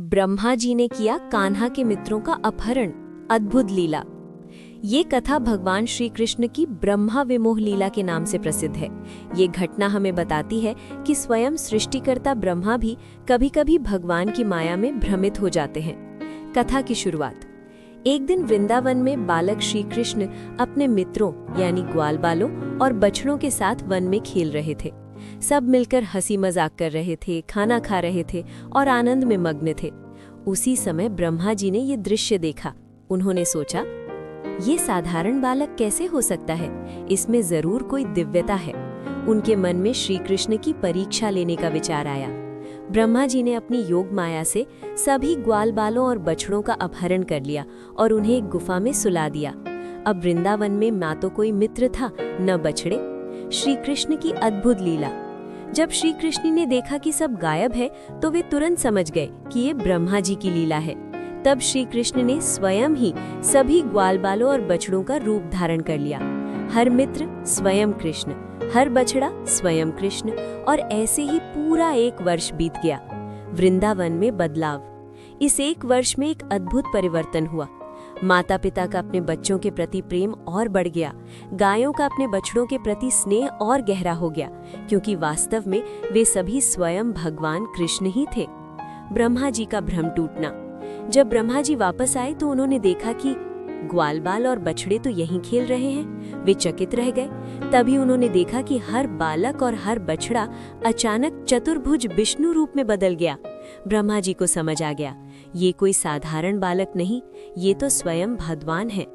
ब्रह्मा जी ने किया कान्हा के मित्रों का अपहरण, अद्भुत लीला। ये कथा भगवान श्री कृष्ण की ब्रह्मा विमोह लीला के नाम से प्रसिद्ध है। ये घटना हमें बताती है कि स्वयं सृष्टिकर्ता ब्रह्मा भी कभी-कभी भगवान की माया में भ्रमित हो जाते हैं। कथा की शुरुआत। एक दिन वृंदावन में बालक श्री कृष्ण अपने मित्रों यानी ग्वाल बालों और बछड़ों के साथ वन में खेल रहे थे। सब मिलकर हंसी मजाक कर रहे थे, खाना खा रहे थे और आनंद में मग्न थे। उसी समय ब्रह्मा जी ने ये दृश्य देखा। उन्होंने सोचा, ये साधारण बालक कैसे हो सकता है? इसमें जरूर कोई दिव्यता है। उनके मन में श्री कृष्ण की परीक्षा लेने का विचार आया। ब्रह्मा जी ने अपनी योग माया से सभी ग्वाल बालों और बछड़ों का अपहरण कर लिया और उन्हें एक गुफा में सुला दिया। अब वृंदावन में ना तो कोई मित्र था न बछड़े। श्री कृष्ण की अद्भुत लीला। जब श्री कृष्ण ने देखा कि सब गायब है तो वे तुरंत समझ गए कि ये ब्रह्मा जी की लीला है। तब श्री कृष्ण ने स्वयं ही सभी ग्वाल बालों और बछड़ों का रूप धारण कर लिया। हर मित्र स्वयं कृष्ण, हर बछड़ा स्वयं कृष्ण, और ऐसे ही पूरा 1 वर्ष बीत गया। वृंदावन में बदलाव। इस 1 वर्ष में एक अद्भुत परिवर्तन हुआ। माता पिता का अपने बच्चों के प्रति प्रेम और बढ़ गया। गायों का अपने बछड़ों के प्रति स्नेह और गहरा हो गया, क्योंकि वास्तव में वे सभी स्वयं भगवान कृष्ण ही थे। ब्रह्मा जी का भ्रम टूटना। जब ब्रह्मा जी वापस आए तो उन्होंने देखा कि ग्वाल बाल और बछड़े तो यहीं खेल रहे हैं। वे चकित रह गए। तभी उन्होंने देखा कि हर बालक और हर बछड़ा अचानक चतुर्भुज विष्णु रूप में बदल गया। ब्रह्मा जी को समझ आ गया, ये कोई साधारण बालक नहीं, ये तो स्वयं भगवान है।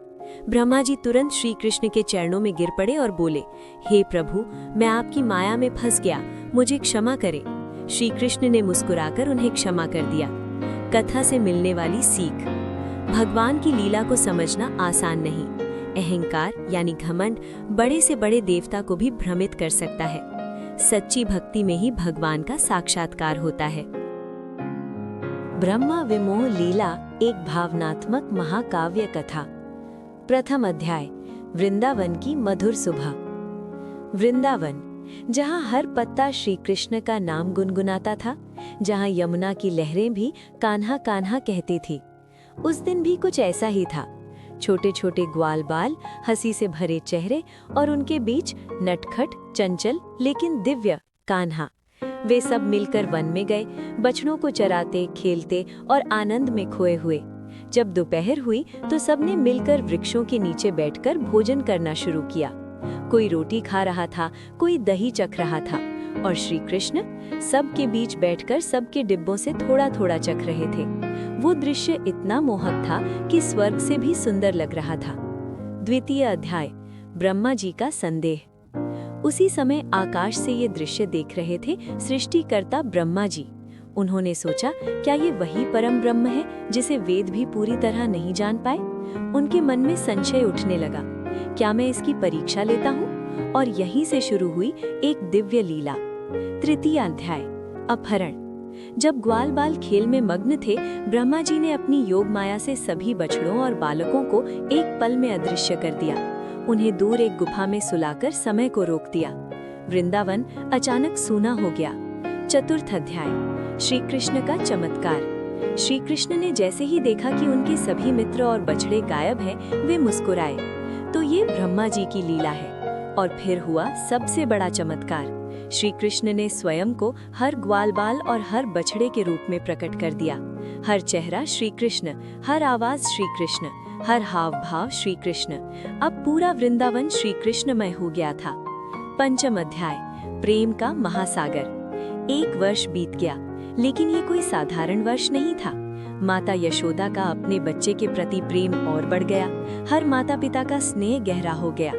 ब्रह्मा जी तुरंत श्री कृष्ण के चरणों में गिर पड़े और बोले, हे प्रभु, मैं आपकी माया में फंस गया, मुझे क्षमा करें। श्री कृष्ण ने मुस्कुराकर उन्हें क्षमा कर दिया। कथा से मिलने वाली सीख। भगवान की लीला को समझना आसान नहीं। अहंकार यानी घमंड बड़े से बड़े देवता को भी भ्रमित कर सकता है। सच्ची भक्ति में ही भगवान का साक्षात्कार होता है। ब्रह्मा विमोह लीला एक भावनात्मक महाकाव्य कथा। प्रथम अध्याय, वृंदावन की मधुर सुबह। वृंदावन, जहाँ हर पत्ता श्री कृष्ण का नाम गुनगुनाता था, जहाँ यमुना की लहरें भी कान्हा कान्हा कहती थी। उस दिन भी कुछ ऐसा ही था। छोटे छोटे ग्वाल बाल, हंसी से भरे चेहरे और उनके बीच नटखट, चंचल लेकिन दिव्य कान्हा। वे सब मिलकर वन में गए, बछड़ों को चराते, खेलते और आनंद में खोए हुए। जब दोपहर हुई तो सबने मिलकर वृक्षों के नीचे बैठकर भोजन करना शुरू किया। कोई रोटी खा रहा था, कोई दही चख रहा था, और श्री कृष्ण सबके बीच बैठकर सबके डिब्बों से थोड़ा थोड़ा चख रहे थे। वो दृश्य इतना मोहक था कि स्वर्ग से भी सुंदर लग रहा था। द्वितीय अध्याय, ब्रह्मा जी का संदेह। उसी समय आकाश से ये दृश्य देख रहे थे सृष्टिकर्ता ब्रह्मा जी। उन्होंने सोचा, क्या ये वही परम ब्रह्म है जिसे वेद भी पूरी तरह नहीं जान पाए? उनके मन में संशय उठने लगा, क्या मैं इसकी परीक्षा लेता हूँ? और यहीं से शुरू हुई एक दिव्य लीला। तृतीय अध्याय, अपहरण। जब ग्वाल बाल खेल में मग्न थे, ब्रह्मा जी ने अपनी योग माया से सभी बछड़ों और बालकों को एक पल में अदृश्य कर दिया। उन्हें दूर एक गुफा में सुलाकर समय को रोक दिया। वृंदावन अचानक सूना हो गया। चतुर्थ अध्याय, श्री कृष्ण का चमत्कार। श्री कृष्ण ने जैसे ही देखा कि उनके सभी मित्र और बछड़े गायब हैं, वे मुस्कुराए। तो ये ब्रह्मा जी की लीला है। और फिर हुआ सबसे बड़ा चमत्कार। श्री कृष्ण ने स्वयं को हर ग्वाल बाल और हर बछड़े के रूप में प्रकट कर दिया। हर चेहरा श्री कृष्ण, हर आवाज श्री कृष्ण, हर हाव भाव श्री कृष्ण। अब पूरा वृंदावन श्री कृष्णमय हो गया था। पंचम अध्याय, प्रेम का महासागर। 1 वर्ष बीत गया, लेकिन ये कोई साधारण वर्ष नहीं था। माता यशोदा का अपने बच्चे के प्रति प्रेम और बढ़ गया। हर माता पिता का स्नेह गहरा हो गया।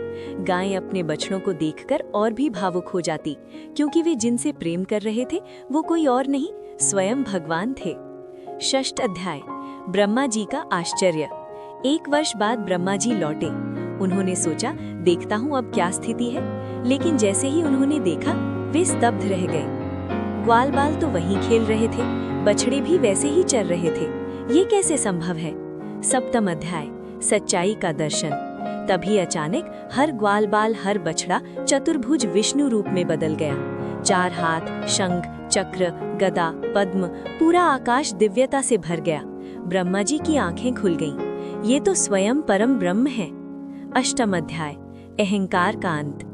गायें अपने बछड़ों को देखकर और भी भावुक हो जाती, क्योंकि वे जिनसे प्रेम कर रहे थे वो कोई और नहीं, स्वयं भगवान थे। षष्ठ अध्याय, ब्रह्मा जी का आश्चर्य। 1 वर्ष बाद ब्रह्मा जी लौटे। उन्होंने सोचा, देखता हूँ अब क्या स्थिति है। लेकिन जैसे ही उन्होंने देखा, वे स्तब्ध रह गए। ग्वाल बाल तो वहीं खेल रहे थे, बछड़े भी वैसे ही चल रहे थे। ये कैसे संभव है? सप्तम अध्याय, सच्चाई का दर्शन। तभी अचानक हर ग्वाल बाल, हर बछड़ा चतुर्भुज विष्णु रूप में बदल गया। 4 हाथ, शंख, चक्र, गदा, पद्म, पूरा आकाश दिव्यता से भर गया। ब्रह्मा जी की आंखें खुल गईं। ये तो स्वयं परम ब्रह्म है। अष्टम अध्याय, अहंकार का अंत।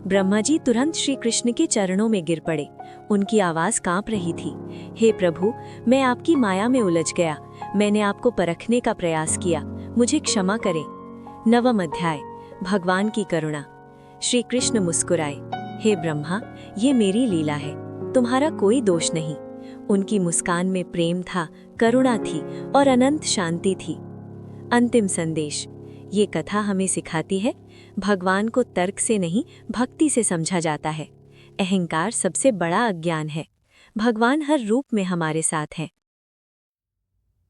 ब्रह्मा जी तुरंत श्री कृष्ण के चरणों में गिर पड़े। उनकी आवाज कांप रही थी। हे प्रभु, मैं आपकी माया में उलझ गया। मैंने आपको परखने का प्रयास किया, मुझे क्षमा करें। नवम अध्याय, भगवान की करुणा। श्री कृष्ण मुस्कुराए। हे ब्रह्मा, ये मेरी लीला है, तुम्हारा कोई दोष नहीं। उनकी मुस्कान में प्रेम था, करुणा थी और अनंत शांति थी। अंतिम संदेश। ये कथा हमें सिखाती है, भगवान को तर्क से नहीं, भक्ति से समझा जाता है। अहंकार सबसे बड़ा अज्ञान है। भगवान हर रूप में हमारे साथ हैं।